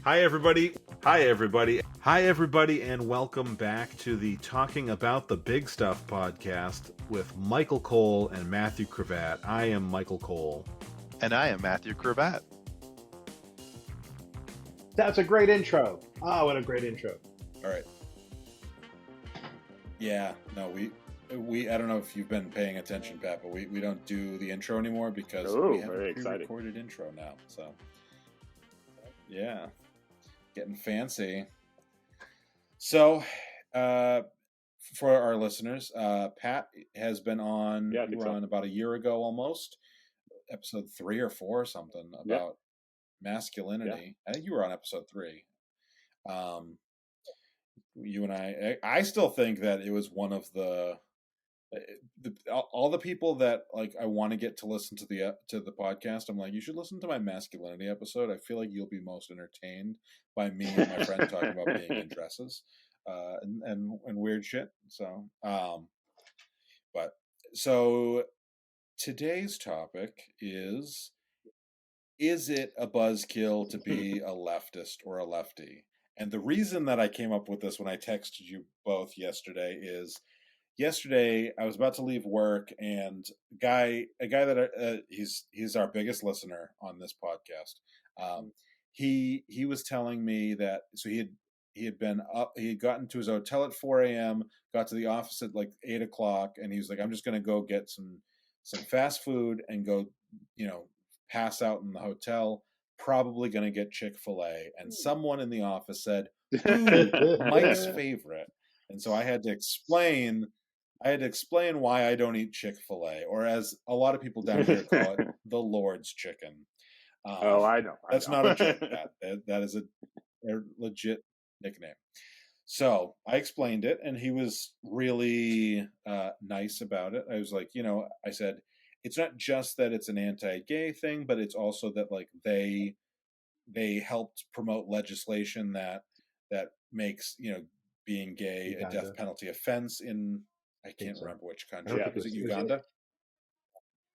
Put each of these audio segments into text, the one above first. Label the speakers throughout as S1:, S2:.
S1: Hi, everybody. Hi, everybody. Hi, everybody, and welcome back to the Talking About the Big Stuff podcast with Michael Cole and Matthew Cravat. I am Michael Cole.
S2: And I am Matthew Cravat.
S3: That's a great intro. Oh, what a great intro.
S1: All right. Yeah, no, we I don't know if you've been paying attention, Pat, but we don't do the intro anymore because we have a pre-recorded intro now. So, yeah. Getting fancy. So, for our listeners, Pat has been on.
S3: Yeah,
S1: you were on about a year ago, almost episode 3 or 4 or something about masculinity. I think you were on episode 3. You and I still think that it was one of the all the people that like I want to get to listen to the podcast. I'm like, you should listen to my masculinity episode. I feel like you'll be most entertained by me and my friend talking about being in dresses and weird shit. So so today's topic is it a buzzkill to be a leftist or a lefty? And the reason that I came up with this when I texted you both yesterday is yesterday I was about to leave work, and a guy that he's our biggest listener on this podcast. He was telling me that he had been up, he had gotten to his hotel at 4 a.m., got to the office at like 8 o'clock, and he was like, I'm just going to go get some fast food and go, pass out in the hotel. Probably going to get Chick-fil-A. And someone in the office said, ooh, Mike's favorite. And so I had to explain why I don't eat Chick-fil-A, or as a lot of people down here call it, the Lord's chicken.
S3: I know.
S1: That's not a joke. That is a legit nickname. So I explained it, and he was really nice about it. I was like, I said, it's not just that it's an anti-gay thing, but it's also that like they helped promote legislation that makes being gay Uganda. A death penalty offense in I can't remember which country. Is it Uganda?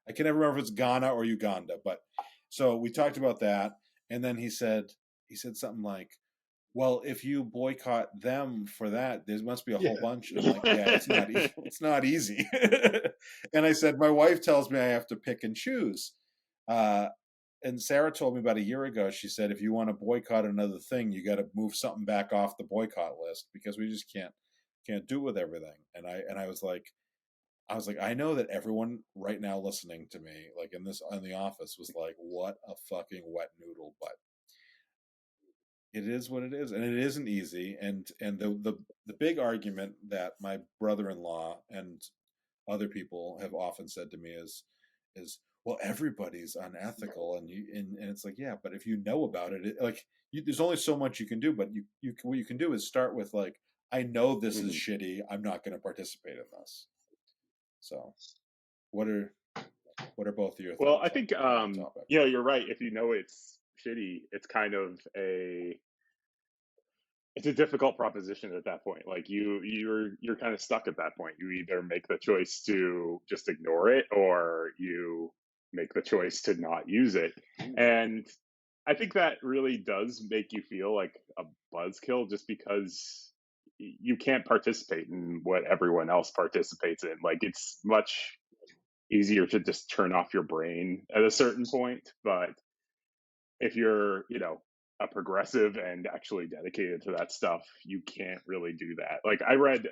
S1: I can never remember if it's Ghana or Uganda. But so we talked about that, and then he said something like, well, if you boycott them for that, there must be a whole bunch. And I'm like, yeah, it's not easy. And I said, my wife tells me I have to pick and choose. And Sarah told me about a year ago, she said, if you want to boycott another thing, you got to move something back off the boycott list because we just can't do it with everything. And I was like, I know that everyone right now listening to me, like in the office, was like, what a fucking wet noodle, but it is what it is, and it isn't easy. And the big argument that my brother-in-law and other people have often said to me is well, everybody's unethical, and it's like, yeah, but if you know about it, there's only so much you can do. But what you can do is start with like, I know this is shitty. I'm not going to participate in this. So, what are both of your thoughts?
S3: Well, I think you're right. If you know it's shitty, it's kind of it's a difficult proposition at that point. Like you're kind of stuck at that point. You either make the choice to just ignore it, or you make the choice to not use it. And I think that really does make you feel like a buzzkill, just because you can't participate in what everyone else participates in. Like, it's much easier to just turn off your brain at a certain point. But if you're, a progressive and actually dedicated to that stuff, you can't really do that. Like, I read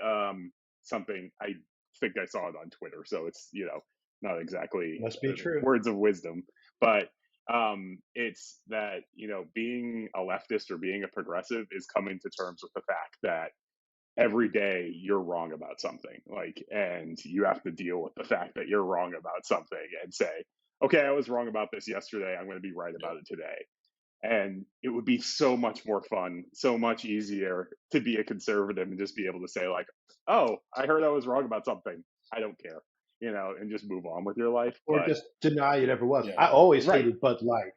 S3: something, I think I saw it on Twitter, so it's, not exactly
S4: must be true
S3: words of wisdom, but it's that, being a leftist or being a progressive is coming to terms with the fact that every day you're wrong about something, and you have to deal with the fact that you're wrong about something and say, okay, I was wrong about this yesterday, I'm going to be right about it today. And it would be so much more fun, so much easier to be a conservative and just be able to say, like, oh, I heard I was wrong about something, I don't care, and just move on with your life.
S4: Or just deny it ever was.
S1: Yeah.
S4: I always hated Bud Light.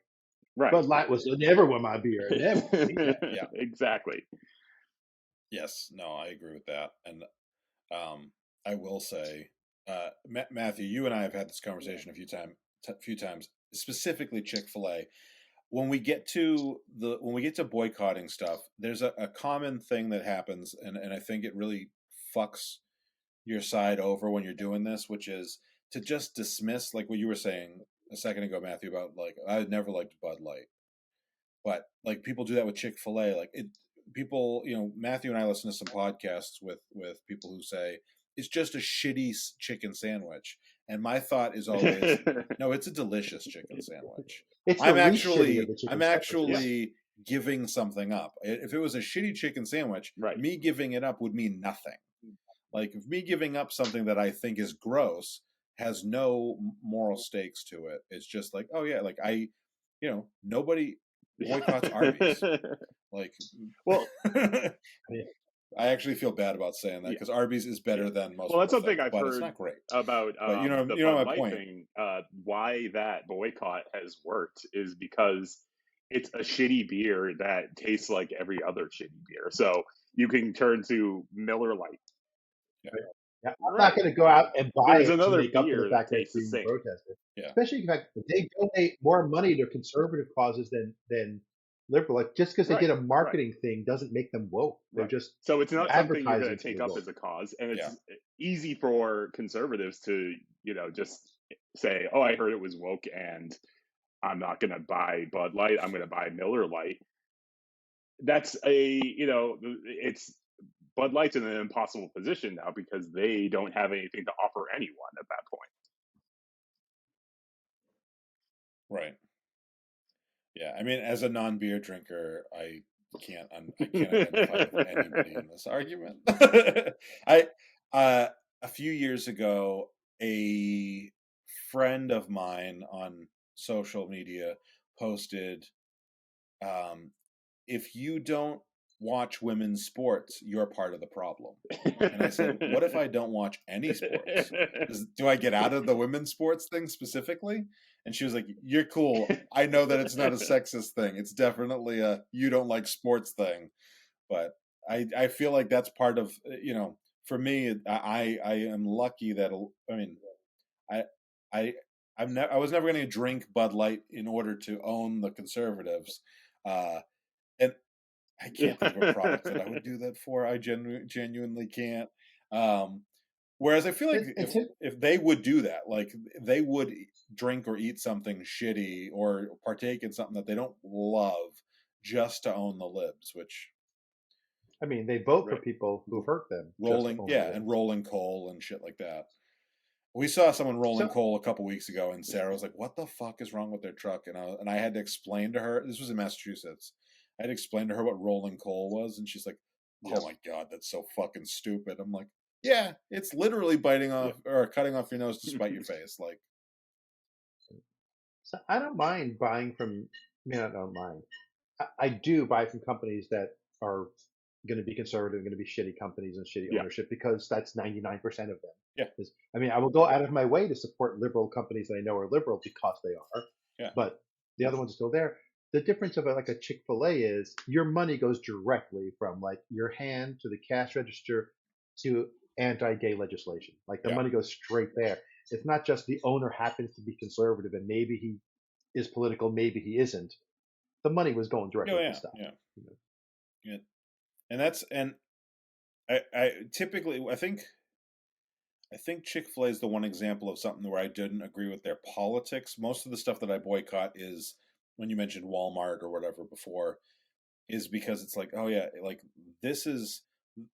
S3: Right.
S4: Bud Light was never with my beer. Never.
S3: Yeah, exactly.
S1: Yes, no, I agree with that. And I will say, Matthew, you and I have had this conversation a few times, specifically Chick-fil-A. when we get to boycotting stuff, there's a common thing that happens, and I think it really fucks your side over when you're doing this, which is to just dismiss, like what you were saying a second ago, Matthew, about like I never liked Bud Light, but like people do that with Chick-fil-A. Like people, Matthew and I listen to some podcasts with people who say it's just a shitty chicken sandwich, and my thought is always, no, it's a delicious chicken sandwich.
S4: It's the least shitty of the chicken
S1: I'm
S4: sandwiches.
S1: actually giving something up. If it was a shitty chicken sandwich,
S3: Right.
S1: me giving it up would mean nothing. Like if me giving up something that I think is gross has no moral stakes to it. It's just like, oh yeah, like nobody boycotts Arby's. Like,
S3: Well,
S1: I actually feel bad about saying that because Arby's is better than most.
S3: Well, that's
S1: people
S3: something
S1: think,
S3: I've
S1: but
S3: heard
S1: it's not great.
S3: about
S1: But
S3: the
S1: you know
S3: Bud
S1: my
S3: Light
S1: point.
S3: thing. Why that boycott has worked is because it's a shitty beer that tastes like every other shitty beer. So you can turn to Miller Lite.
S4: Yeah, I'm not going to go out and buy
S3: There's
S4: it to
S3: another
S4: make up for
S3: beer
S4: the
S3: that
S4: fact that
S3: tastes
S4: it's
S3: the
S4: being
S3: same.
S4: protested.
S1: Yeah.
S4: Especially in fact, they donate more money to conservative causes than liberal. Like just because they
S3: Right,
S4: did a marketing thing doesn't make them woke. They're
S3: Right.
S4: just
S3: So it's not something you're going
S4: advertising
S3: to
S4: to
S3: take
S4: the
S3: up
S4: woke.
S3: as a cause, and it's
S1: Yeah.
S3: easy for conservatives to just say, "Oh, I heard it was woke, and I'm not going to buy Bud Light. I'm going to buy Miller Lite." That's it's Bud Light's in an impossible position now because they don't have anything to offer anyone at that point.
S1: Right. Yeah. I mean, as a non-beer drinker, I can't identify with anybody in this argument. A few years ago, a friend of mine on social media posted, if you don't watch women's sports, you're part of the problem. And I said, what if I don't watch any sports? Do I get out of the women's sports thing specifically? And she was like, you're cool. I know that it's not a sexist thing. It's definitely a you don't like sports thing. But I feel like that's part of, for me, I am lucky that, I mean, I was never going to drink Bud Light in order to own the conservatives. And I can't think of a product that I would do that for. I genuinely can't. Whereas I feel like if they would do that, like they would drink or eat something shitty or partake in something that they don't love just to own the libs, which
S4: I mean, they vote for people who hurt them.
S1: and rolling coal and shit like that. We saw someone rolling coal a couple weeks ago, and Sarah was like, "What the fuck is wrong with their truck?" And I had to explain to her. This was in Massachusetts. I had to explain to her what rolling coal was, and she's like, "Oh my god, that's so fucking stupid." I'm like, "Yeah, it's literally biting off or cutting off your nose to spite your face." Like,
S4: so I don't mind buying from. I mean, I don't mind. I do buy from companies that are going to be conservative, going to be shitty companies and shitty ownership because that's 99% of them.
S1: Yeah.
S4: I mean, I will go out of my way to support liberal companies that I know are liberal because they are.
S1: Yeah.
S4: But the other ones are still there. The difference of like a Chick-fil-A is your money goes directly from like your hand to the cash register to anti-gay legislation. Like the money goes straight there. It's not just the owner happens to be conservative and maybe he is political, maybe he isn't. The money was going directly to stuff.
S1: Yeah. And I typically I think Chick-fil-A is the one example of something where I didn't agree with their politics. Most of the stuff that I boycott is, when you mentioned Walmart or whatever before, is because it's like, oh yeah, like this is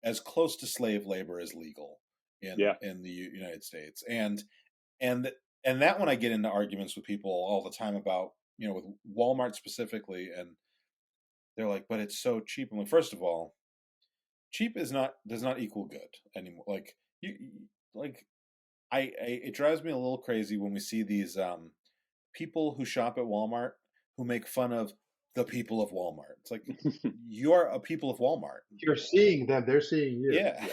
S1: as close to slave labor as legal in the United States, and that one I get into arguments with people all the time about, with Walmart specifically, and they're like, but it's so cheap. I'm like, first of all, cheap does not equal good anymore. Like it drives me a little crazy when we see these people who shop at Walmart who make fun of the people of Walmart. It's like, you're a people of Walmart.
S4: You're seeing them, they're seeing you.
S1: Yeah.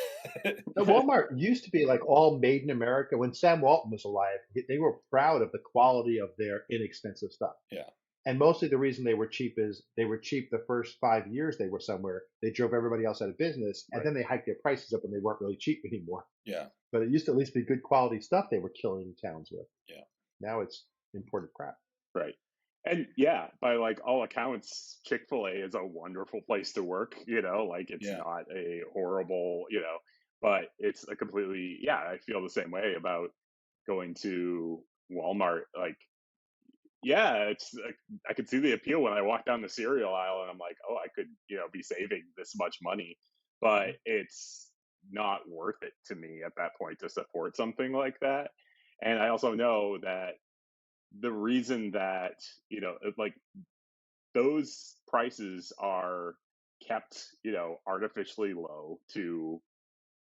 S4: The Walmart used to be like all made in America. When Sam Walton was alive, they were proud of the quality of their inexpensive stuff.
S1: Yeah.
S4: And mostly the reason they were cheap is they were cheap the first 5 years they were somewhere. They drove everybody else out of business, and then they hiked their prices up and they weren't really cheap anymore.
S1: Yeah.
S4: But it used to at least be good quality stuff they were killing towns with.
S1: Yeah.
S4: Now it's imported crap.
S3: Right. And yeah, by like all accounts, Chick-fil-A is a wonderful place to work, like it's
S1: Yeah,
S3: not a horrible, but it's a completely, yeah, I feel the same way about going to Walmart. Like, yeah, it's like, I could see the appeal when I walk down the cereal aisle and I'm like, oh, I could, be saving this much money, but it's not worth it to me at that point to support something like that. And I also know that the reason that, like those prices are kept, artificially low to,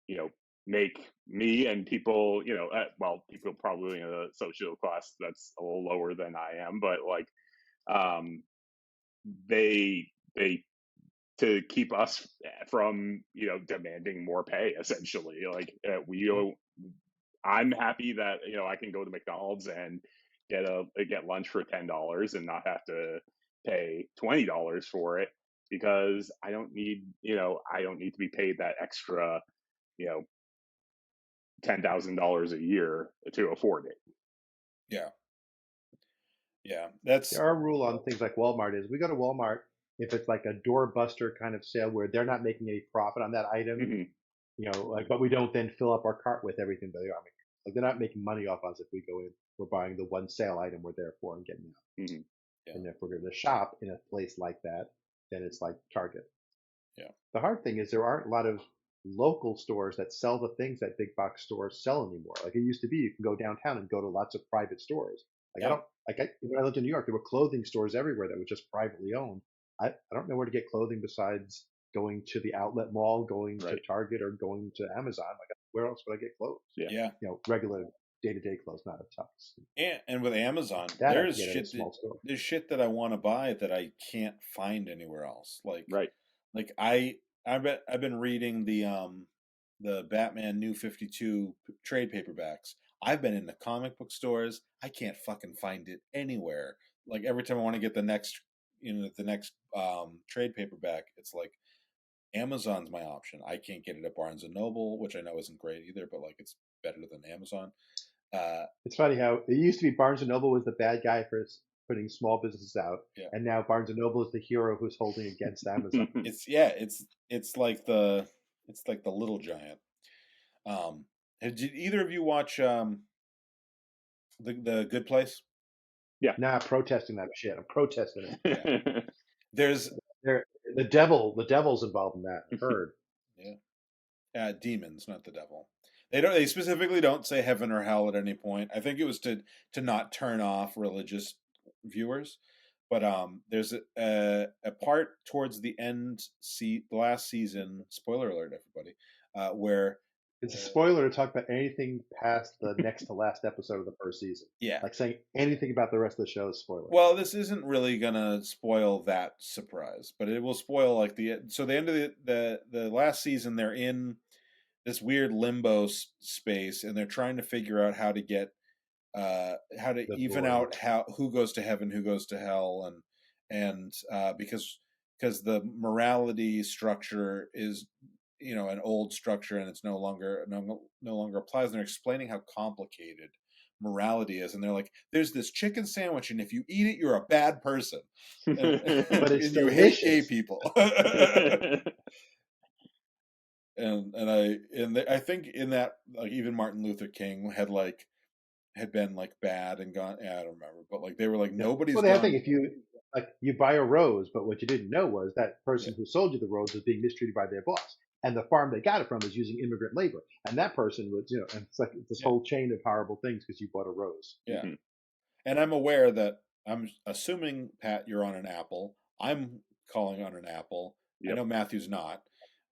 S3: you know, make me and people, well, people probably in a social class that's a little lower than I am, but like, um, they to keep us from, demanding more pay, essentially. Like, I'm happy that, I can go to McDonald's and get lunch for $10 and not have to pay $20 for it, because I don't need to be paid that extra, you know $10,000 a year to afford it.
S1: yeah, yeah. That's
S4: Our rule on things like Walmart is we go to Walmart if it's like a doorbuster kind of sale where they're not making any profit on that item,
S3: Hmm.
S4: like, but we don't then fill up our cart with everything that they are making. Like, they're not making money off us if we go in, we're buying the one sale item we're there for and getting out.
S3: Hmm.
S1: yeah,
S4: And if we're going to shop in a place like that, then it's like Target.
S1: yeah,
S4: The hard thing is there aren't a lot of local stores that sell the things that big box stores sell anymore. Like it used to be, you can go downtown and go to lots of private stores. Like I
S1: yeah.
S4: don't like when I lived in New York, there were clothing stores everywhere that were just privately owned. I don't know where to get clothing besides going to the outlet mall, going to
S3: Right.
S4: Target, or going to Amazon. Like where else would I get clothes?
S3: Yeah.
S1: Yeah.
S4: Regular day-to-day clothes, not a tux.
S1: And with Amazon,
S4: That I can get at a small store.
S1: there's shit that I want to buy that I can't find anywhere else.
S3: Right.
S1: Like I've been reading the Batman New 52 trade paperbacks. I've been in the comic book stores. I can't fucking find it anywhere. Like every time I want to get the next trade paperback, it's like Amazon's my option. I can't get it at Barnes and Noble, which I know isn't great either, but like it's better than Amazon.
S4: It's funny how it used to be Barnes and Noble was the bad guy for putting small businesses out,
S1: Yeah.
S4: and now Barnes and Noble is the hero who's holding against Amazon.
S1: It's like the Little Giant. Did either of you watch the Good Place?
S3: Yeah.
S4: Nah, protesting that shit. I'm protesting it.
S1: Yeah. There's
S4: The devil's involved in that. I've heard.
S1: yeah, demons, not the devil. They specifically don't say heaven or hell at any point. I think it was to not turn off religious viewers. But there's a part towards the end, the last season. Spoiler alert, everybody! Where
S4: It's a spoiler to talk about anything past the next to last episode of the first season.
S1: yeah,
S4: Like saying anything about the rest of the show is spoiler.
S1: well, this isn't really gonna spoil that surprise, but it will spoil like the end of the last season. They're in this weird limbo space, and they're trying to figure out how to get how to even out how who goes to heaven, who goes to hell, and because the morality structure is an old structure and it's no longer applies. And they're explaining how complicated morality is, and they're like, "There's this chicken sandwich, and if you eat it, you're a bad person,
S4: but it's
S1: and you hate gay people." and I think in that, like, even Martin Luther King had been like bad and gone. Yeah, I don't remember, but like they were like, nobody's
S4: well,
S1: gone.
S4: I think if you buy a rose, but what you didn't know was that person who sold you the rose was being mistreated by their boss, and the farm they got it from is using immigrant labor, and that person was, and it's like this whole chain of horrible things because you bought a rose.
S1: Yeah, and I'm aware that I'm assuming, Pat, you're on an Apple. I'm calling on an Apple. Yep. I know Matthew's not.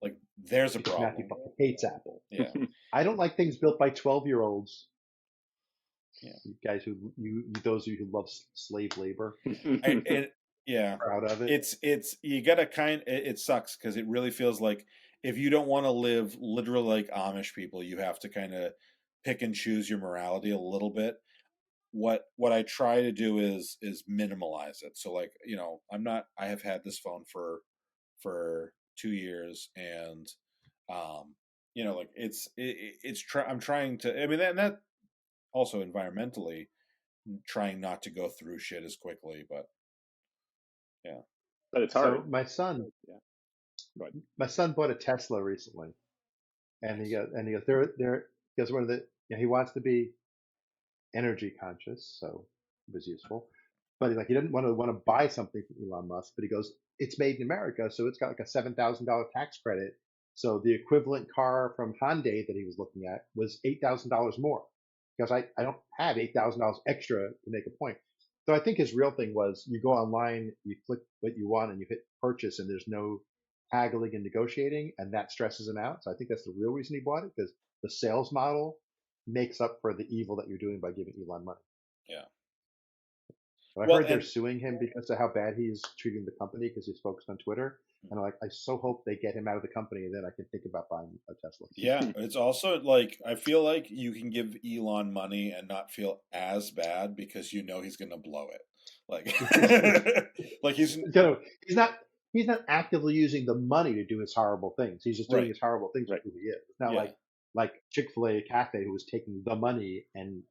S1: Like, there's a problem.
S4: Matthew fucking hates Apple.
S1: Yeah,
S4: I don't like things built by 12-year-olds.
S1: Yeah,
S4: you guys those of you who love slave labor.
S1: Yeah,
S4: proud of it.
S1: It's you gotta it sucks because it really feels like if you don't want to live literally like Amish people, you have to kind of pick and choose your morality a little bit. What I try to do is minimalize it. So like, I have had this phone for 2 years, and like I'm trying to, I mean, that also environmentally, trying not to go through shit as quickly. But yeah,
S3: but it's
S4: So
S3: hard.
S4: my son,
S3: Yeah. Go ahead.
S4: my son bought a Tesla recently, and he goes, he goes, one of the, he wants to be energy conscious, so it was useful. But he didn't want to buy something from Elon Musk, but he goes, it's made in America, so it's got like a $7,000 tax credit. So the equivalent car from Hyundai that he was looking at was $8,000 more, because I don't have $8,000 extra to make a point. So I think his real thing was you go online, you click what you want, and you hit purchase, and there's no haggling and negotiating, and that stresses him out. So I think that's the real reason he bought it, because the sales model makes up for the evil that you're doing by giving Elon money.
S1: yeah.
S4: So I
S1: Well,
S4: heard they're
S1: and
S4: suing him because of how bad he's treating the company because he's focused on Twitter. And I'm like, I so hope they get him out of the company, and then I can think about buying a Tesla.
S1: yeah, it's also like I feel like you can give Elon money and not feel as bad because you know he's going to blow it. Like, like he's
S4: So he's not actively using the money to do his horrible things. He's just doing
S1: right,
S4: his horrible things
S3: Right.
S4: for who he is. It's not
S1: yeah,
S4: like Chick-fil-A Cafe, who was taking the money and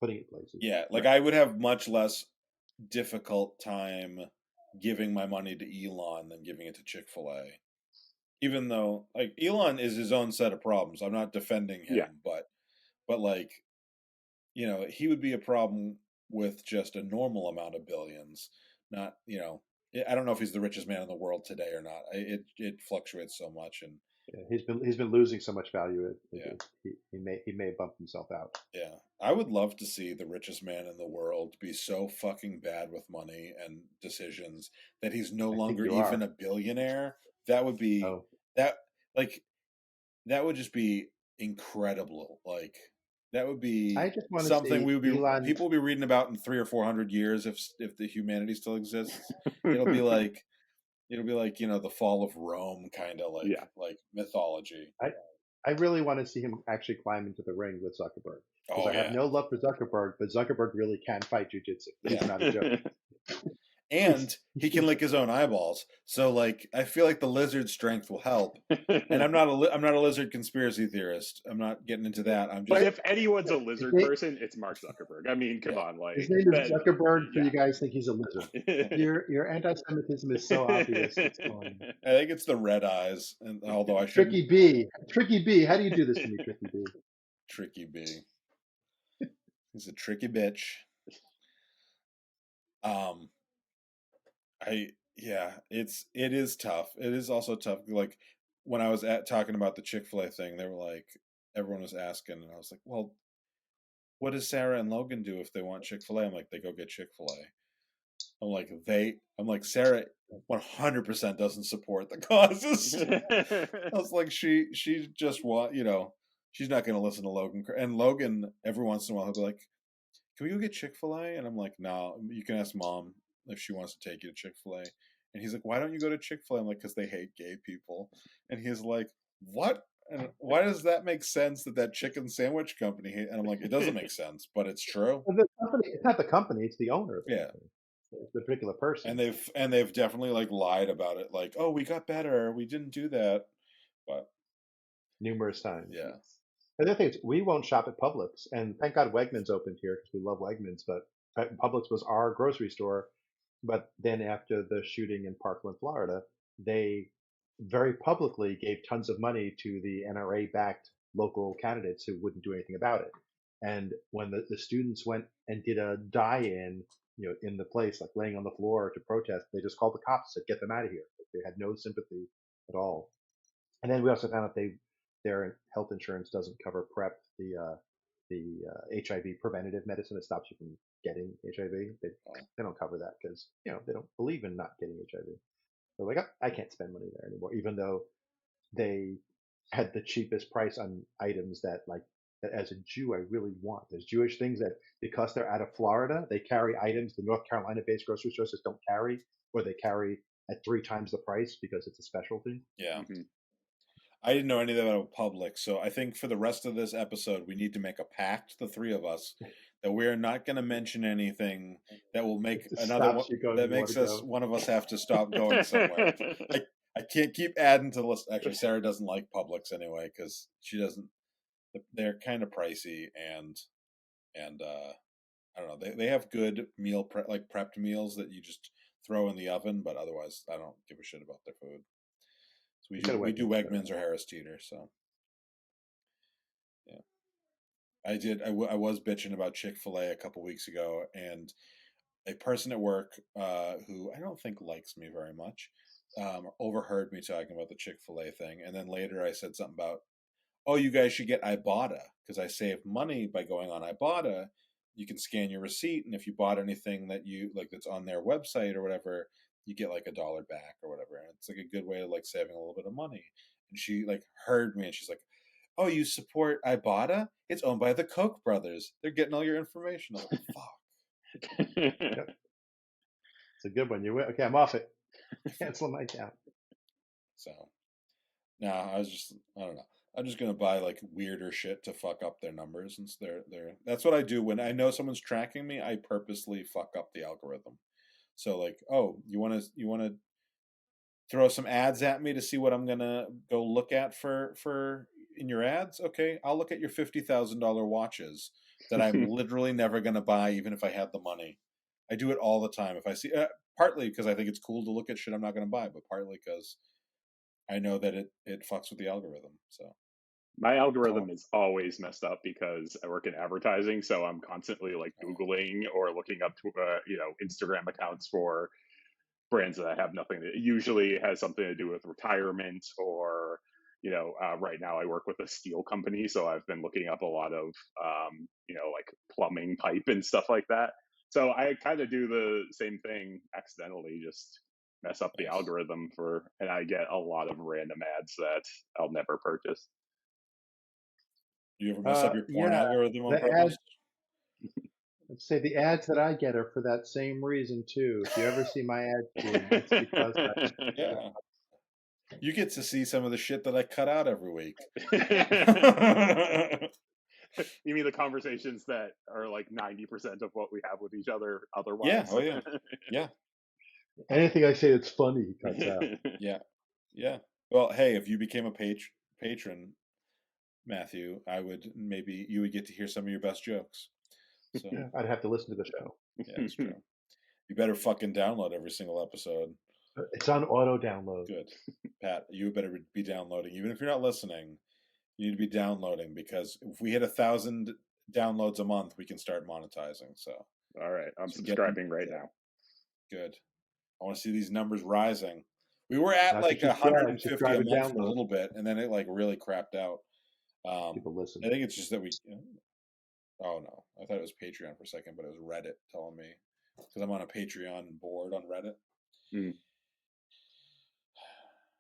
S4: putting it places.
S1: yeah. Like
S3: Right.
S1: I would have much less difficult time giving my money to Elon than giving it to Chick-fil-A. Even though like Elon is his own set of problems. I'm not defending him,
S3: Yeah.
S1: but like, you know, he would be a problem with just a normal amount of billions, not, you know, I don't know if he's the richest man in the world today or not. It fluctuates so much, and
S4: Yeah, he's been losing so much value.
S1: yeah,
S4: He may bump himself out.
S1: yeah. I would love to see the richest man in the world be so fucking bad with money and decisions that he's no
S4: I think
S1: longer
S4: you
S1: even
S4: are.
S1: a billionaire. That would be
S4: Oh,
S1: that like that would just be incredible. Like that would
S4: I
S1: be
S4: just want to
S1: something
S4: see
S1: we would be
S4: Elon.
S1: people will be reading about in 300 or 400 years if the humanity still exists. It'll be like you know the fall of Rome kind of
S3: Yeah.
S1: like mythology.
S4: I really want to see him actually climb into the ring with Zuckerberg, because
S1: Oh
S4: I have
S1: yeah,
S4: no love for Zuckerberg, but Zuckerberg really can fight jujitsu. He's
S1: yeah.
S4: not a joke.
S1: And he can lick his own eyeballs. So like I feel like the lizard strength will help. And I'm not a lizard conspiracy theorist. I'm not getting into that. I'm
S3: But
S1: just
S3: if anyone's a
S4: His
S3: lizard
S4: name,
S3: person, it's Mark Zuckerberg. I mean, come
S1: yeah.
S3: on, like
S4: his name is
S3: that.
S4: Zuckerberg, so
S3: Yeah.
S4: you guys think he's a lizard. Your anti-Semitism is so obvious. It's fine.
S1: I think it's the red eyes. And although I shouldn't
S4: Tricky B, how do you do this to me, Tricky B?
S1: tricky B. He's a tricky bitch. It is tough. It is also tough. Like when I was talking about the Chick-fil-A thing, they were like everyone was asking, and I was like, well, what does Sarah and Logan do if they want Chick-fil-A? I'm like, they go get Chick-fil-A. I'm like Sarah 100% doesn't support the causes. I was like, she just she's not going to listen to Logan. And Logan every once in a while he'll be like, can we go get Chick-fil-A? And I'm like, no, you can ask Mom if she wants to take you to Chick-fil-A. And he's like, why don't you go to Chick-fil-A? I'm like, because they hate gay people. And he's like, what? And why does that make sense that chicken sandwich company hate? And I'm like, it doesn't make sense, but it's true.
S4: Well, the company, it's not the company, it's the owner of the
S1: Yeah.
S4: company. It's the particular person.
S1: And they've definitely like lied about it. Like, oh, we got better. We didn't do that. But
S4: Numerous times.
S1: yeah.
S4: The other thing is, we won't shop at Publix, and thank God Wegmans opened here because we love Wegmans. But Publix was our grocery store. But then after the shooting in Parkland, Florida, they very publicly gave tons of money to the NRA-backed local candidates who wouldn't do anything about it. And when the students went and did a die-in, in the place, like laying on the floor to protest, they just called the cops and said, "Get them out of here." They had no sympathy at all. And then we also found out their health insurance doesn't cover PrEP, the HIV preventative medicine that stops you from getting HIV. They don't cover that because they don't believe in not getting HIV. They're like, I can't spend money there anymore, even though they had the cheapest price on items that as a Jew I really want. There's Jewish things that because they're out of Florida, they carry items the North Carolina-based grocery stores just don't carry, or they carry at 3 times the price because it's a specialty.
S1: Yeah.
S3: Mhm.
S1: I didn't know anything about Publix, so I think for the rest of this episode, we need to make a pact, the three of us, that we're not going to mention anything that will make another one that makes one of us have to stop going somewhere. I can't keep adding to the list. Actually, Sarah doesn't like Publix anyway because she doesn't. They're kind of pricey, and I don't know. They have good meal prep, like prepped meals that you just throw in the oven, but otherwise, I don't give a shit about their food. So we do Wegmans or Harris Teeter. So yeah, I was bitching about Chick-fil-A a couple weeks ago, and a person at work who I don't think likes me very much overheard me talking about the Chick-fil-A thing, and then later I said something about, oh, you guys should get Ibotta because I saved money by going on Ibotta. You can scan your receipt, and if you bought anything that you like that's on their website or whatever, you get like $1 back or whatever. And it's like a good way of like saving a little bit of money. And she like heard me, and she's like, "Oh, you support Ibotta? It's owned by the Koch brothers. They're getting all your information." I'm like, "Fuck."
S4: Yep. It's a good one. You win. Okay, I'm off it. Cancel my account.
S1: So, no, I don't know. I'm just gonna buy like weirder shit to fuck up their numbers, since that's what I do when I know someone's tracking me. I purposely fuck up the algorithm. So like, oh, you wanna throw some ads at me to see what I'm gonna go look at for in your ads? Okay, I'll look at your $50,000 watches that I'm literally never gonna buy, even if I had the money. I do it all the time. If I see, partly because I think it's cool to look at shit I'm not gonna buy, but partly because I know that it fucks with the algorithm. So.
S3: My algorithm is always messed up because I work in advertising, so I'm constantly like
S1: Oh.
S3: Googling or looking up, Instagram accounts for brands that have nothing. It usually has something to do with retirement or, right now I work with a steel company, so I've been looking up a lot of, like plumbing pipe and stuff like that. So I kind of do the same thing accidentally, just mess up the
S1: Nice.
S3: algorithm and I get a lot of random ads that I'll never purchase.
S1: Do you ever mess up your porn
S4: Yeah,
S1: algorithm on
S4: the
S1: purpose?
S4: ads. Let's say the ads that I get are for that same reason too. If you ever see my ad feed, it's because
S1: Yeah. You get to see some of the shit that I cut out every week.
S3: You mean the conversations that are like 90% of what we have with each other otherwise?
S1: Yeah. Oh yeah. Yeah.
S4: anything I say that's funny, he cuts out.
S1: Yeah. Yeah. Well, hey, if you became a patron, Matthew, you would get to hear some of your best jokes. So
S4: Yeah, I'd have to listen to the show.
S1: yeah, it's true. You better fucking download every single episode.
S4: It's on auto download.
S1: Good. Pat, you better be downloading. Even if you're not listening, you need to be downloading, because if we hit 1,000 downloads a month, we can start monetizing. So,
S3: all right, I'm
S1: so
S3: subscribing right now.
S1: Good. I want to see these numbers rising. We were at
S4: Not
S1: like
S4: to
S1: 150
S4: subscribe
S1: a
S4: and
S1: month for a
S4: download.
S1: little bit, and then it like really crapped out.
S4: People listen.
S1: I think it's just that oh no, I thought it was Patreon for a second, but it was Reddit telling me, because I'm on a Patreon board on Reddit.
S3: Mm.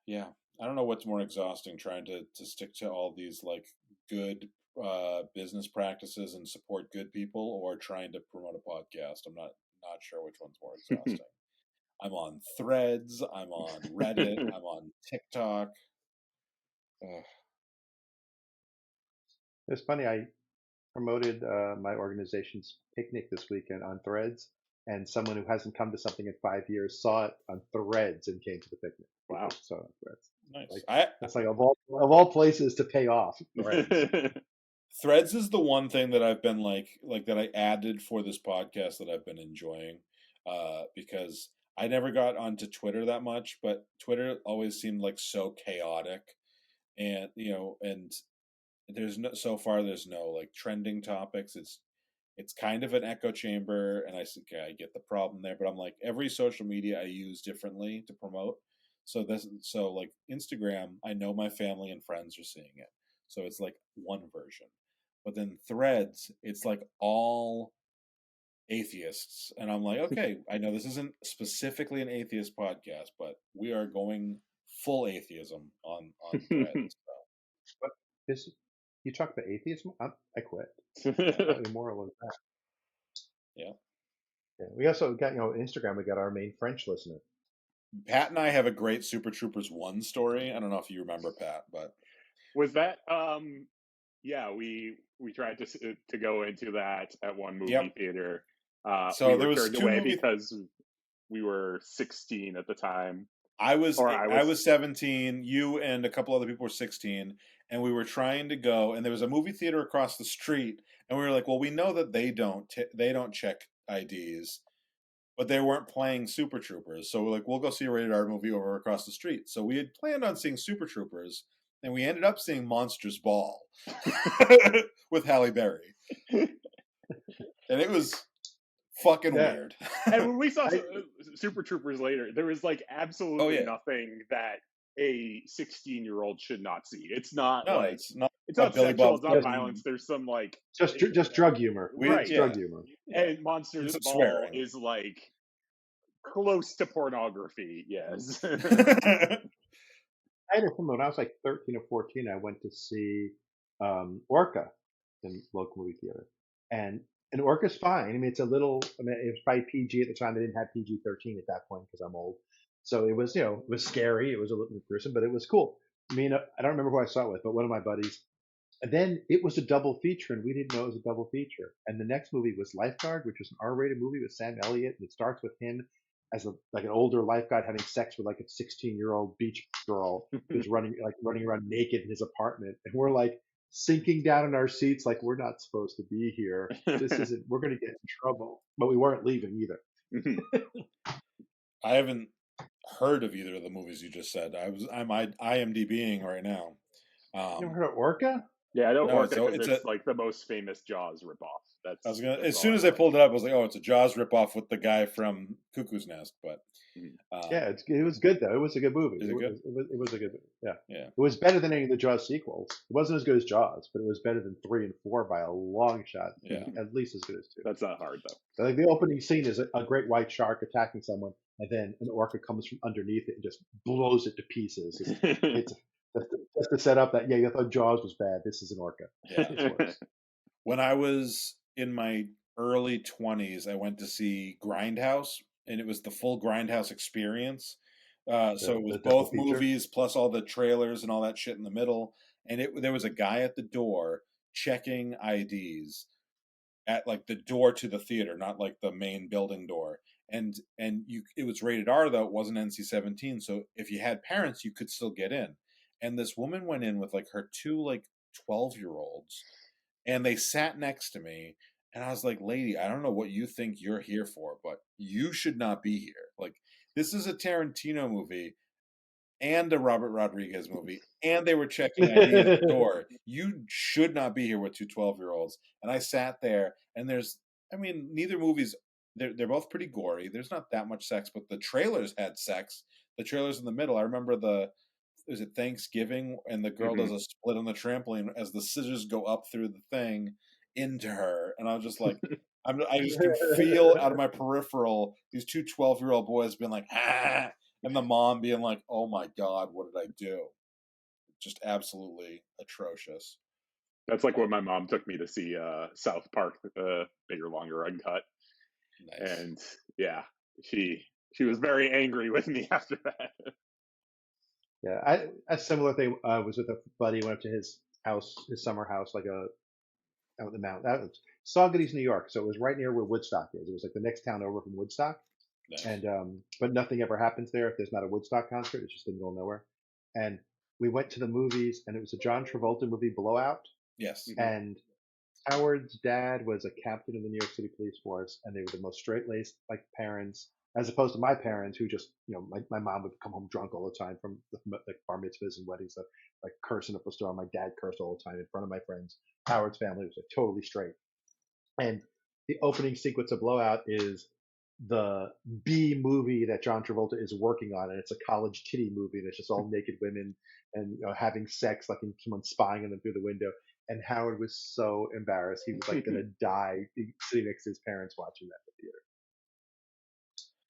S1: Yeah, I don't know what's more exhausting, trying to stick to all these like good business practices and support good people, or trying to promote a podcast. I'm not sure which one's more exhausting. I'm on Threads, I'm on Reddit, I'm on TikTok. Ugh.
S4: It's funny. I promoted my organization's picnic this weekend on Threads, and someone who hasn't come to something in 5 years saw it on Threads and came to the picnic.
S3: Wow,
S4: saw it on Threads.
S1: Nice.
S4: That's like of all places to pay off.
S1: Threads is the one thing that I've been like that I added for this podcast that I've been enjoying, because I never got onto Twitter that much, but Twitter always seemed like so chaotic, and and there's no like trending topics. It's kind of an echo chamber, and I said, okay, I get the problem there, but I'm like, every social media I use differently to promote. So like Instagram, I know my family and friends are seeing it, so it's like one version. But then Threads, it's like all atheists, and I'm like, okay, I know this isn't specifically an atheist podcast, but we are going full atheism on Threads.
S4: But you talk about atheism? I quit. Not immoral as that.
S1: Yeah.
S4: We also got Instagram. We got our main French listener.
S1: Pat and I have a great Super Troopers 1 story. I don't know if you remember, Pat, but
S3: was that yeah, we tried to go into that at one movie theater.
S1: So
S3: we
S1: there
S3: were
S1: was
S3: turned
S1: two
S3: away
S1: movies.
S3: because we were 16 at the time.
S1: I was 17. You and a couple other people were 16, and we were trying to go, and there was a movie theater across the street, and we were like, well, we know that they don't check IDs, but they weren't playing Super Troopers, so we're like, we'll go see a rated R movie over across the street. So we had planned on seeing Super Troopers, and we ended up seeing Monsters Ball with Halle Berry, and it was fucking weird.
S3: And when we saw Super Troopers later, there was like absolutely
S1: Oh, yeah.
S3: nothing that a 16-year-old should not see. It's not
S1: No,
S3: like
S1: it's not
S3: sexual,
S1: Billy Bob
S3: it's not
S1: Thornton.
S3: violence. There's some like
S4: just drug humor.
S3: Right.
S4: It's drug humor.
S3: And Monsters
S1: Some
S3: Ball
S1: swearing.
S3: is like close to pornography. Yes.
S4: I had it from when I was like 13 or 14. I went to see Orca in local movie theater, and Orca's fine. I mean, it's a little. I mean, it was probably PG at the time. They didn't have PG-13 at that point because I'm old. So it was, it was scary. It was a little gruesome, but it was cool. I mean, I don't remember who I saw it with, but one of my buddies. And then it was a double feature, and we didn't know it was a double feature. And the next movie was Lifeguard, which was an R-rated movie with Sam Elliott, and it starts with him as like an older lifeguard having sex with like a 16-year-old beach girl who's running around naked in his apartment, and we're like sinking down in our seats, like we're not supposed to be here. This isn't. We're going to get in trouble, but we weren't leaving either.
S1: I haven't heard of either of the movies you just said. I'm IMDbing right now.
S4: You ever heard of Orca?
S3: Yeah, I don't
S1: No,
S3: work it
S1: so
S3: because
S1: it's
S3: it's like the most famous Jaws ripoff. That's
S1: as soon as I pulled it up, I was like, oh, it's a Jaws ripoff with the guy from Cuckoo's Nest. But
S4: yeah, it was good though. It was a good movie.
S1: Is it good?
S4: It was a good movie. Yeah.
S1: Yeah.
S4: It was better than any of the Jaws sequels. It wasn't as good as Jaws, but it was better than 3 and 4 by a long shot.
S1: Yeah.
S4: At least as good as 2.
S3: That's not hard though.
S4: Like the opening scene is a great white shark attacking someone, and then an orca comes from underneath it and just blows it to pieces. It's just to set up that you thought Jaws was bad. This is an orca.
S1: Yeah. When I was in my early 20s, I went to see Grindhouse, and it was the full Grindhouse experience. So it was both movies plus all the trailers and all that shit in the middle. And there was a guy at the door checking IDs at like the door to the theater, not like the main building door. And it was rated R though, it wasn't NC-17. So if you had parents, you could still get in. And this woman went in with like her 2 like 12-year-olds, and they sat next to me, and I was like, lady, I don't know what you think you're here for, but you should not be here. Like, this is a Tarantino movie and a Robert Rodriguez movie, and they were checking ID at the door. You should not be here with 2 12-year-olds. And I sat there, and neither movies, they're both pretty gory. There's not that much sex, but the trailers had sex. The trailers in the middle, I remember is it Thanksgiving, and the girl does a split on the trampoline as the scissors go up through the thing into her, and I was just like, I just can feel out of my peripheral these 2 12-year-old boys being like, ah, and the mom being like, oh my god, what did I do? Just absolutely atrocious.
S3: That's like when my mom took me to see South Park, Bigger, Longer, Uncut. Nice. And yeah, she was very angry with me after that.
S4: Yeah, a similar thing was with a buddy. Went up to his house, his summer house, like out in the mountain. That was Saugerties, New York. So it was right near where Woodstock is. It was like the next town over from Woodstock. Nice. And but nothing ever happens there if there's not a Woodstock concert. It's just in the middle of nowhere. And we went to the movies, and it was a John Travolta movie, Blowout.
S1: Yes.
S4: And Howard's dad was a captain in the New York City Police Force, and they were the most straight-laced like parents, as opposed to my parents, who just, my mom would come home drunk all the time from like bar mitzvahs and weddings, like cursing up a storm. My dad cursed all the time in front of my friends. Howard's family was like totally straight. And the opening sequence of Blowout is the B movie that John Travolta is working on, and it's a college titty movie, and it's just all naked women and having sex, like someone spying on them through the window. And Howard was so embarrassed; he was like going to die sitting next to his parents watching that in the theater.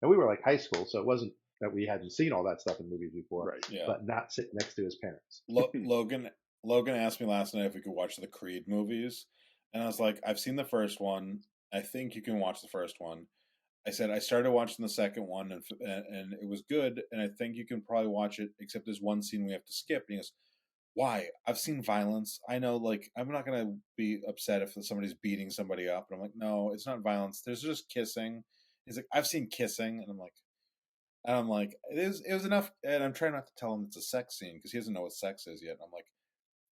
S4: And we were like high school, so it wasn't that we hadn't seen all that stuff in movies before,
S3: right?
S1: Yeah.
S4: But not sitting next to his parents.
S1: Logan asked me last night if we could watch the Creed movies, and I was like, I've seen the first one. I think you can watch the first one. I said I started watching the second one, and it was good, and I think you can probably watch it, except there's one scene we have to skip. And he goes, why? I've seen violence. I know, like, I'm not going to be upset if somebody's beating somebody up. And I'm like, no, it's not violence. There's just kissing. He's like, I've seen kissing. And I'm like, it was enough. And I'm trying not to tell him it's a sex scene because he doesn't know what sex is yet. And I'm like,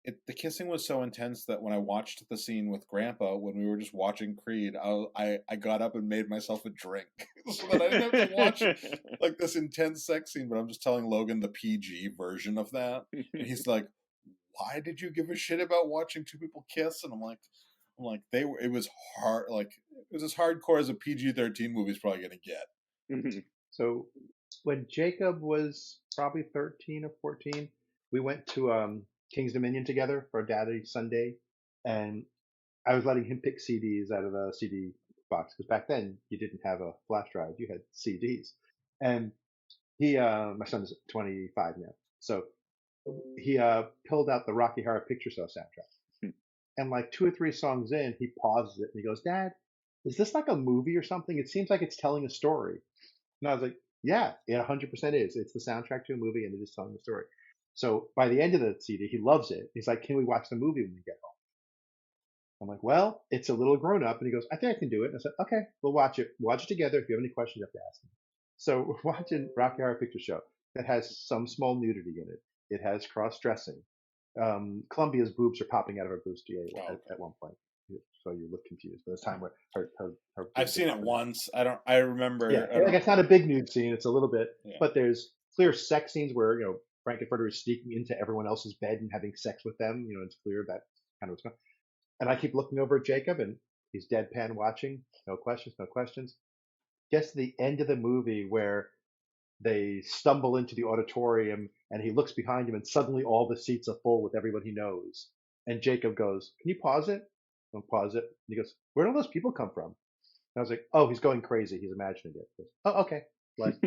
S1: the kissing was so intense that when I watched the scene with Grandpa, when we were just watching Creed, I got up and made myself a drink so that I didn't have to watch like this intense sex scene. But I'm just telling Logan the PG version of that, and he's like, "Why did you give a shit about watching two people kiss?" And I'm like, they were. It was hard. Like it was as hardcore as a PG-13 movie is probably gonna get.
S4: So when Jacob was probably 13 or 14, we went to King's Dominion together for Daddy Sunday, and I was letting him pick CDs out of the CD box because back then you didn't have a flash drive, you had CDs. And he, my son's 25 now, so he pulled out the Rocky Horror Picture Show soundtrack, and like 2 or 3 songs in, he pauses it and he goes, "Dad, is this like a movie or something? It seems like it's telling a story." And I was like, "Yeah, it 100% is. It's the soundtrack to a movie and it is telling a story." So by the end of the CD, he loves it. He's like, "Can we watch the movie when we get home?" I'm like, "Well, it's a little grown up." And he goes, "I think I can do it." And I said, "Okay, we'll watch it. Watch it together. If you have any questions, you have to ask me." So we're watching Rocky Horror Picture Show that has some small nudity in it. It has cross dressing. Columbia's boobs are popping out of her bustier at one point. So you look confused. But it's time where her
S1: I've seen it once. I remember.
S4: Yeah, like it's not a big nude scene. It's a little bit,
S1: Yeah.
S4: but there's clear sex scenes where Frankenfurter is sneaking into everyone else's bed and having sex with them. It's clear that kind of what's going on. And I keep looking over at Jacob, and he's deadpan watching. No questions, no questions. Gets to the end of the movie where they stumble into the auditorium, and he looks behind him, and suddenly all the seats are full with everyone he knows. And Jacob goes, "Can you pause it?" I'll pause it. And he goes, "Where do those people come from?" And I was like, "Oh, he's going crazy. He's imagining it." He goes, "Oh, okay." Like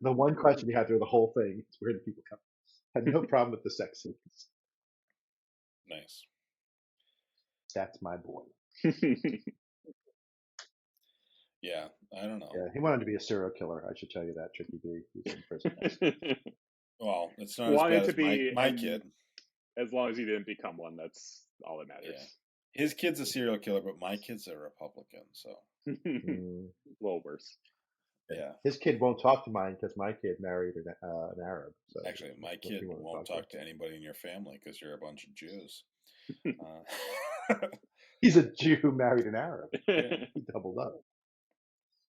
S4: the one question he had through the whole thing is, "Where do people come from?" Had no problem with the sex scenes.
S1: Nice.
S4: That's my boy.
S1: Yeah, I don't know.
S4: Yeah, he wanted to be a serial killer. I should tell you that, Tricky B. He's in prison.
S1: Well, it's not as bad as my kid.
S3: As long as he didn't become one, that's all that matters.
S1: Yeah. His kid's a serial killer, but my kid's a Republican, so
S3: a little worse.
S1: Yeah.
S4: His kid won't talk to mine because my kid married an Arab. So
S1: actually, my kid won't talk to anybody in your family because you're a bunch of Jews.
S4: He's a Jew who married an Arab. Yeah, he doubled up.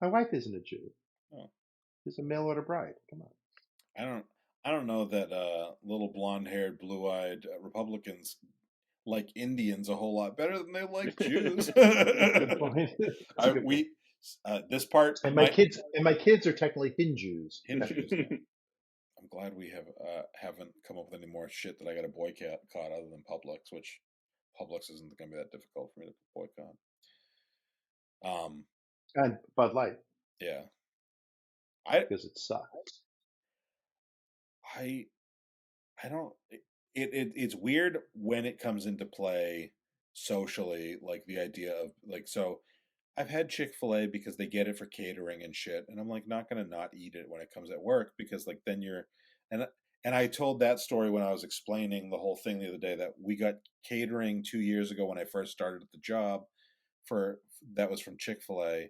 S4: My wife isn't a Jew.
S1: Oh.
S4: She's a mail order bride. Come on.
S1: I don't know that little blonde-haired, blue-eyed Republicans like Indians a whole lot better than they like Jews.
S4: Good point.
S1: This part
S4: and my kids are technically Hindus.
S1: Hindus. Yeah. I'm glad we haven't come up with any more shit that I got to boycott other than Publix, which Publix isn't going to be that difficult for me to boycott.
S4: And Bud Light.
S1: Yeah.
S4: Because it sucks.
S1: I don't. It's weird when it comes into play socially, like the idea of like so. I've had Chick-fil-A because they get it for catering and shit, and I'm like not gonna not eat it when it comes at work because like then you're and I told that story when I was explaining the whole thing the other day that we got catering 2 years ago when I first started at the job that was from Chick-fil-A,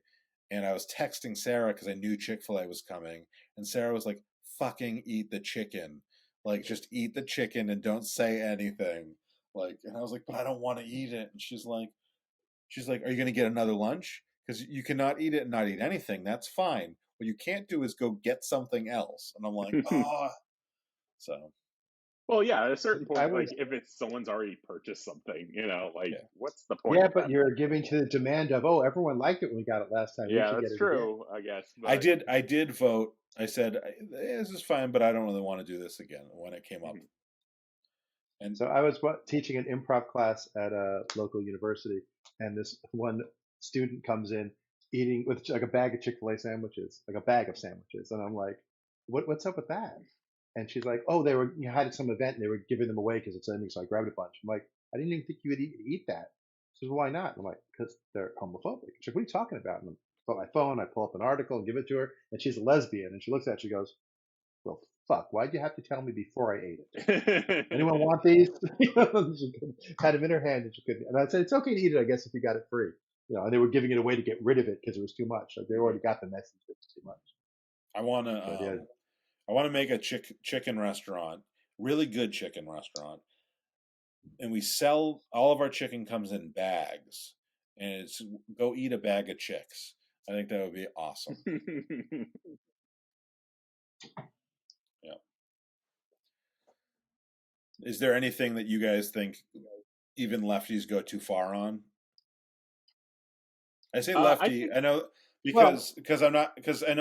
S1: and I was texting Sarah because I knew Chick-fil-A was coming, and Sarah was like, "Fucking eat the chicken, like just eat the chicken and don't say anything." Like, and I was like, "But I don't want to eat it," and she's like, "Are you going to get another lunch? Because you cannot eat it and not eat anything. That's fine. What you can't do is go get something else." And I'm like, "Oh." So.
S3: Well, yeah, at a certain point, like if it's someone's already purchased something, what's the point?
S4: Yeah, but you're giving to the demand of, oh, everyone liked it when we got it last time.
S3: Yeah, that's true, I guess. But...
S1: I did vote. I said, "This is fine, but I don't really want to do this again." When it came up.
S4: And so I was teaching an improv class at a local university, and this one student comes in eating with like a bag of Chick-fil-A sandwiches, like a bag of sandwiches, and I'm like, "What's up with that?" And she's like, "Oh, they were had some event and they were giving them away because it's ending, so I grabbed a bunch." I'm like, "I didn't even think you would eat that." She says, "Why not?" And I'm like, "Because they're homophobic." She's like, "What are you talking about?" And I pull out my phone, I pull up an article and give it to her, and she's a lesbian, and she looks at it, she goes, "Well, fuck, why'd you have to tell me before I ate it? Anyone want these?" She had them in her hand and she couldn't. And I said, "It's okay to eat it, I guess, if you got it free." And they were giving it away to get rid of it because it was too much. Like they already got the message that it was too much.
S1: I want to make a chicken restaurant, really good chicken restaurant, we sell all of our chicken comes in bags, and it's go eat a bag of chicks. I think that would be awesome. Yeah. Is there anything that you guys think even lefties go too far on? I say lefty. I know because I know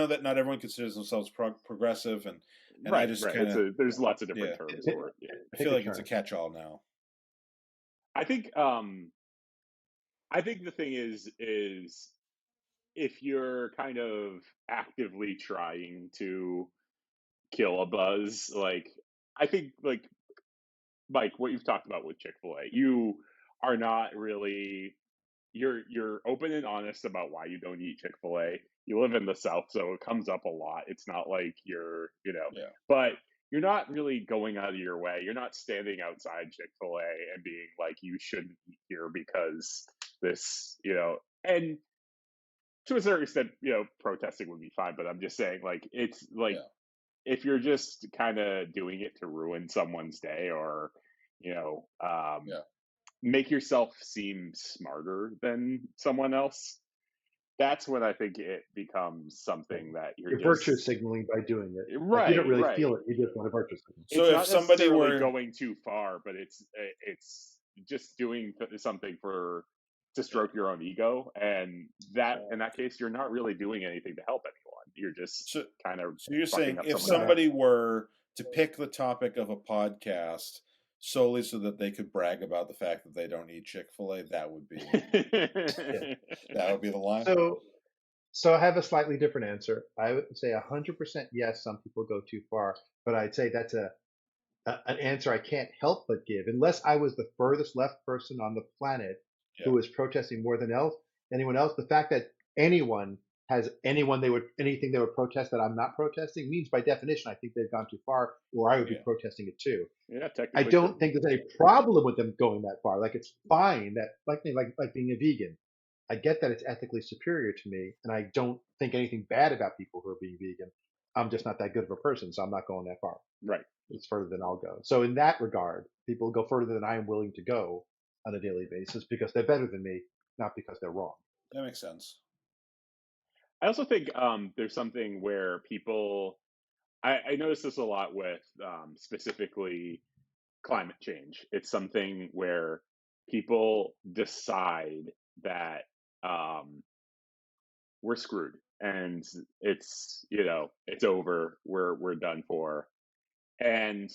S1: that not everyone considers themselves progressive, and
S3: right,
S1: I just
S3: right.
S1: kind of
S3: There's lots of different terms for it. Yeah.
S1: I feel like it's a catch-all now.
S3: I think the thing is if you're kind of actively trying to kill a buzz, like I think like Mike, what you've talked about with Chick-fil-A, you are not really you're open and honest about why you don't eat Chick-fil-A. You live in the South, so it comes up a lot. It's not like you're, but you're not really going out of your way. You're not standing outside Chick-fil-A and being like, you shouldn't eat here because this, and to a certain extent, protesting would be fine, but I'm just saying, like, it's like, if you're just kind of doing it to ruin someone's day or, make yourself seem smarter than someone else, that's when I think it becomes something that you're just
S4: virtue signaling by doing it.
S3: Right,
S4: like you don't really feel it. You just want to virtue signal.
S1: So
S3: it's
S1: if
S3: not
S1: somebody
S3: necessarily
S1: were
S3: going too far, but it's just doing something to stroke your own ego, and that in that case, you're not really doing anything to help anyone. You're just kind of.
S1: So you're saying if
S3: someone
S1: somebody were to pick the topic of a podcast solely so that they could brag about the fact that they don't eat Chick-fil-A, that would be that would be the line.
S4: So I have a slightly different answer. I would say 100% yes. Some people go too far, but I'd say that's an answer I can't help but give, unless I was the furthest left person on the planet who was protesting more than anyone else. The fact that anyone has anything they would protest that I'm not protesting means by definition I think they've gone too far, or I would be protesting it too.
S3: Yeah, technically.
S4: I don't think there's any problem with them going that far. Like it's fine that like being a vegan. I get that it's ethically superior to me, and I don't think anything bad about people who are being vegan. I'm just not that good of a person, so I'm not going that far.
S3: Right.
S4: It's further than I'll go. So in that regard, people go further than I am willing to go on a daily basis because they're better than me, not because they're wrong.
S1: That makes sense.
S3: I also think there's something where people, I notice this a lot with specifically climate change. It's something where people decide that we're screwed and it's it's over. We're done for. And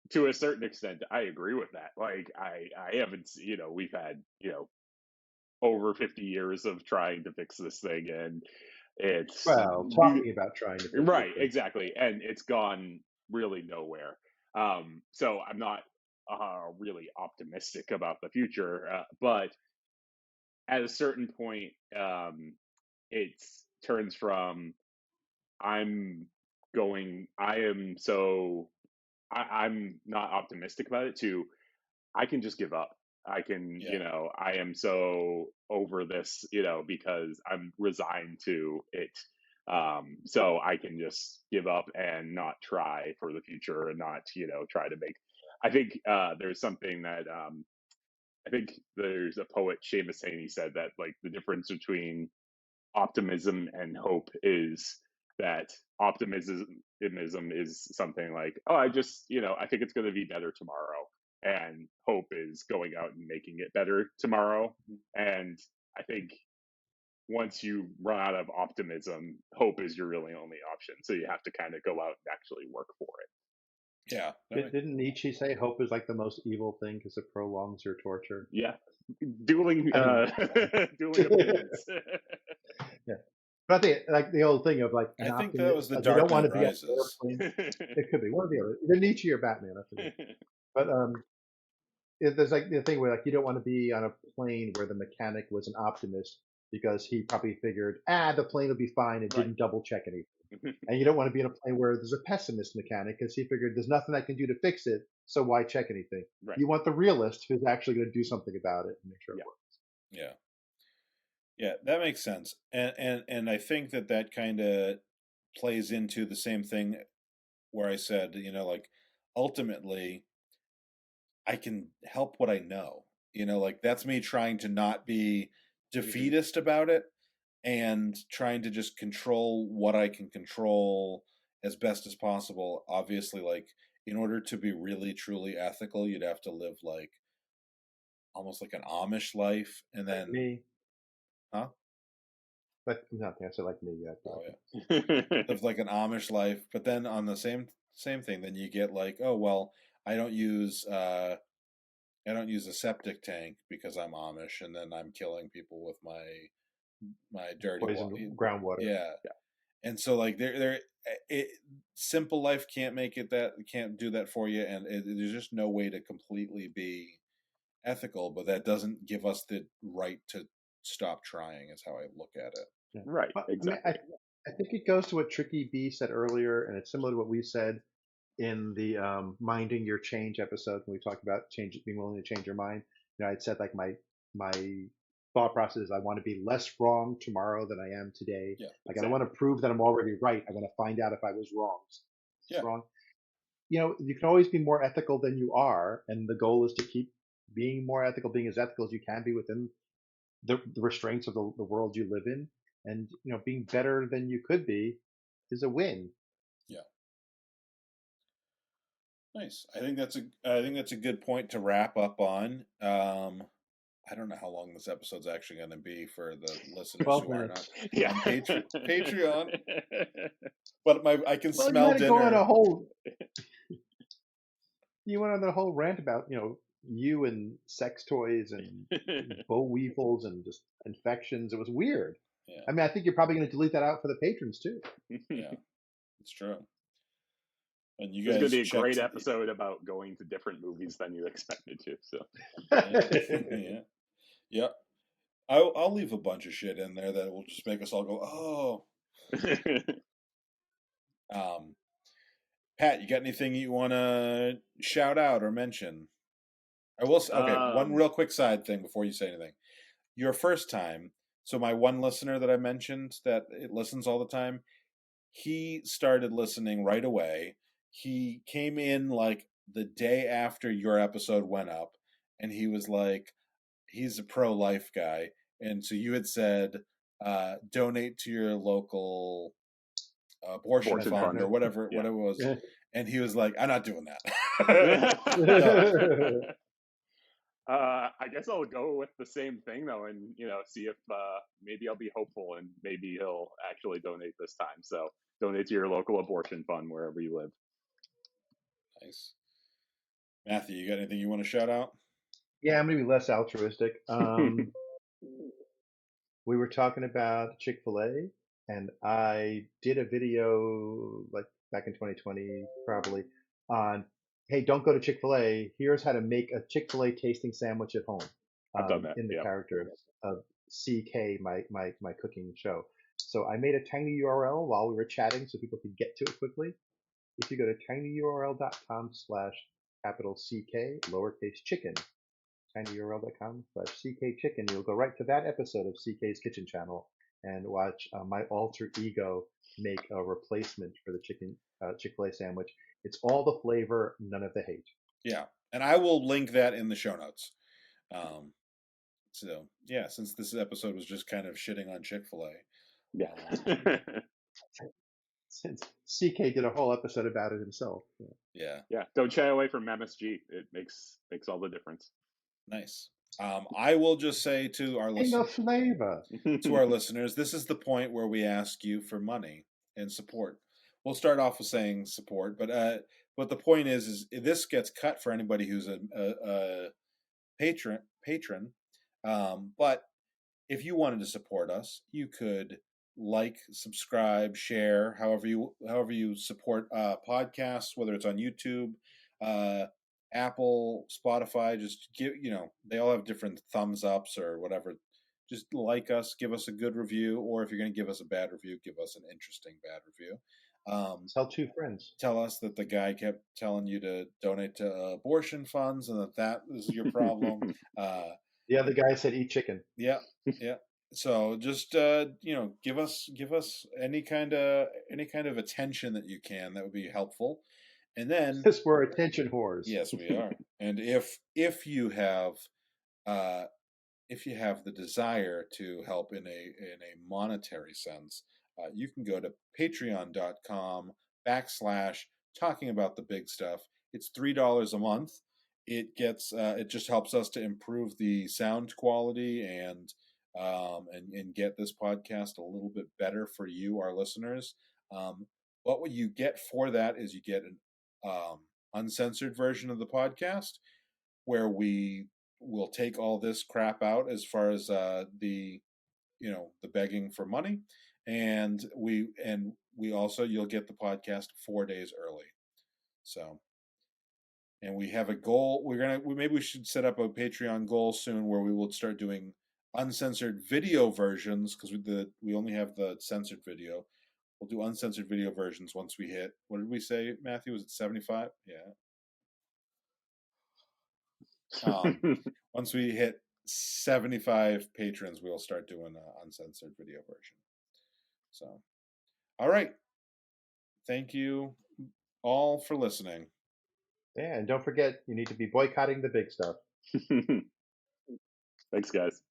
S3: to a certain extent, I agree with that. Like I haven't, we've had over 50 years of trying to fix this thing, and it's
S4: talking about trying to fix
S3: right, exactly, and it's gone really nowhere. So I'm not really optimistic about the future, but at a certain point, it turns from I'm I'm not optimistic about it to I can just give up. I can, I am so over this, because I'm resigned to it. So I can just give up and not try for the future and not, try to make. I think there's something that I think there's a poet, Seamus Haney, said that like the difference between optimism and hope is that optimism is something like, oh, I just, I think it's going to be better tomorrow. And hope is going out and making it better tomorrow. And I think once you run out of optimism, hope is your really only option. So you have to kind of go out and actually work for it.
S1: Yeah.
S4: Didn't Nietzsche say hope is like the most evil thing because it prolongs your torture?
S3: Yeah. Dueling opinions.
S4: Yeah. But I think like the old thing of like
S1: I think
S4: optimist,
S1: that was the
S4: like,
S1: Dark
S4: you don't want
S1: Knight
S4: to be
S1: Rises.
S4: It could be one of the other, either Nietzsche or Batman. But there's like the thing where like you don't want to be on a plane where the mechanic was an optimist because he probably figured the plane will be fine and didn't double check anything. And you don't want to be in a plane where there's a pessimist mechanic because he figured there's nothing I can do to fix it, so why check anything?
S3: Right.
S4: You want the realist who's actually going to do something about it and make sure it works.
S1: Yeah, that makes sense. And I think that kind of plays into the same thing where I said, like ultimately I can help what I know. Like that's me trying to not be defeatist about it and trying to just control what I can control as best as possible. Obviously, like in order to be really truly ethical, you'd have to live like almost like an Amish life, and
S4: Like
S1: then,
S4: me.
S1: huh?
S4: But nothing. I said like me. Yeah.
S1: Oh yeah, live like an Amish life. But then on the same thing, then you get like, oh well, I don't use a septic tank because I'm Amish, and then I'm killing people with my dirty water.
S4: Poisoned groundwater.
S1: Yeah, and so like simple life can't can't do that for you, and there's just no way to completely be ethical, but that doesn't give us the right to stop trying, is how I look at it.
S4: Yeah.
S3: Right,
S4: But,
S3: exactly.
S4: I think it goes to what Tricky B said earlier, and it's similar to what we said in the minding your change episode when we talked about being willing to change your mind. I'd said like my thought process is I want to be less wrong tomorrow than I am today.
S1: Yeah,
S4: Like I don't want to prove that I'm already right. I want to find out if I was wrong.
S1: yeah,
S4: Wrong. You can always be more ethical than you are, and the goal is to keep being more ethical, being as ethical as you can be within the restraints of the world you live in, and being better than you could be is a win.
S1: yeah. Nice. I think that's a good point to wrap up on. I don't know how long this episode's actually going to be for the listeners
S4: 12
S1: who are
S4: minutes.
S1: not
S3: Yeah.
S1: on Patreon. But I can
S4: Well,
S1: smell
S4: you had to go on
S1: dinner.
S4: a whole. You went on the whole rant about you and sex toys and boll weevils and just infections. It was weird.
S1: Yeah,
S4: I mean, I think you're probably going to delete that out for the patrons too.
S1: yeah, it's true. And you
S3: This is going
S1: guys
S3: to be a
S1: checked.
S3: great episode about going to different movies than you expected to. So,
S1: Yeah, yeah. I'll leave a bunch of shit in there that will just make us all go, oh. Pat, you got anything you want to shout out or mention? I will. Okay, one real quick side thing before you say anything. Your first time. So my one listener that I mentioned that it listens all the time, he started listening right away. He came in like the day after your episode went up, and he was like, he's a pro-life guy, and so you had said, donate to your local abortion fund or whatever
S3: Yeah.
S1: it was, and he was like, I'm not doing that.
S3: I guess I'll go with the same thing though, and see if maybe I'll be hopeful and maybe he'll actually donate this time. So donate to your local abortion fund wherever you live.
S1: Nice. Matthew, you got anything you want to shout out?
S4: Yeah, I'm going to be less altruistic. We were talking about Chick-fil-A, and I did a video like back in 2020, probably, on, hey, don't go to Chick-fil-A. Here's how to make a Chick-fil-A tasting sandwich at home.
S3: I've done that.
S4: In the
S3: Yep.
S4: character of CK, my cooking show. So I made a tiny URL while we were chatting so people could get to it quickly. If you go to tinyurl.com/CK lowercase chicken, tinyurl.com/CK chicken, you'll go right to that episode of CK's Kitchen Channel and watch my alter ego make a replacement for the Chick-fil-A sandwich. It's all the flavor, none of the hate.
S1: Yeah, and I will link that in the show notes. So yeah, since this episode was just kind of shitting on Chick-fil-A.
S3: Yeah.
S4: Since CK did a whole episode about it himself.
S1: Yeah.
S3: Yeah. Don't shy away from MSG. It makes all the difference.
S1: Nice. I will just say to our listeners,
S4: flavor.
S1: to our listeners, this is the point where we ask you for money and support. We'll start off with saying support, but the point is this gets cut for anybody who's a patron. But if you wanted to support us, you could like, subscribe, share, however you support podcasts, whether it's on YouTube, Apple, Spotify. Just give, they all have different thumbs ups or whatever. Just like us, give us a good review, or if you're going to give us a bad review, give us an interesting bad review.
S4: Tell two friends.
S1: Tell us that the guy kept telling you to donate to abortion funds, and that is your problem.
S4: The other guy said eat chicken.
S1: Yeah. So just give us any kind of attention that you can. That would be helpful. And then,
S4: Because we're attention whores.
S1: yes, we are. And if you have the desire to help in a monetary sense, you can go to patreon.com/talking about the big stuff. It's $3 a month. It just helps us to improve the sound quality and get this podcast a little bit better for you, our listeners. But what you get for that is you get an uncensored version of the podcast where we will take all this crap out as far as the begging for money, and we also, you'll get the podcast 4 days early. So, and we have a goal. Maybe we should set up a Patreon goal soon where we will start doing uncensored video versions, because we only have the censored video. We'll do uncensored video versions once we hit, what did we say, Matthew? Was it 75? Yeah. Once we hit 75 patrons, we'll start doing an uncensored video version. So, all right. Thank you all for listening.
S4: Yeah, and don't forget, you need to be boycotting the big stuff.
S3: Thanks, guys.